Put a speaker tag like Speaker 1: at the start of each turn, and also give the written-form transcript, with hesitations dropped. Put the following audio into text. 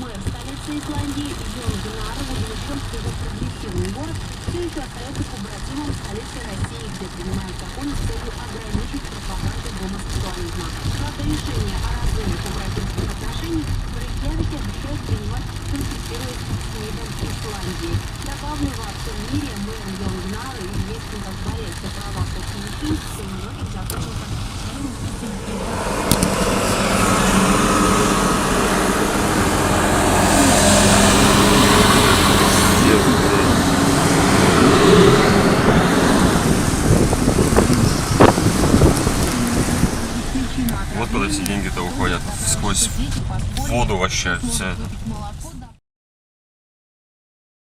Speaker 1: Мэр столицы Исландии Йон-Гнар возмущен, что его прогрессивный город все еще остается побратимом столицы России, где принимают законы с целью ограничить пропаганду гомосексуализма. Правда, решение о разрыве побратимских отношений в Рейкьявике обещают принимать, конфискируясь с МИДом Исландии. Добавлю, во всем мире мэр Йон-Гнар известен как борец за права меньшинств и многих законников.
Speaker 2: Вот куда все деньги-то уходят, сквозь воду вообще все это.